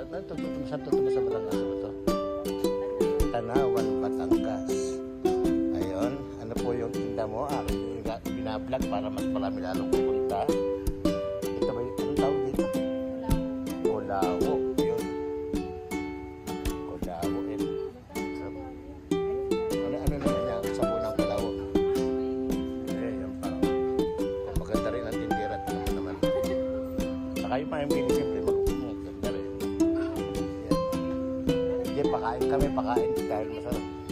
Saan tutubo sa Batangas mo to? Tanawan, Batangas. Ayun, ano po yung tinda mo? Binablog para mas marami lalong pupunta. Ito ba yung anong tawag dito? Kulawo. Yun. Kulawo. Ano naman yan? Sabo ng kulawo. Yan pa. Maganda rin ang tindera. Naman. Saka yung mga mili, siyempre maganda rin. Yan. Pakain kami, pakain dahil masarap.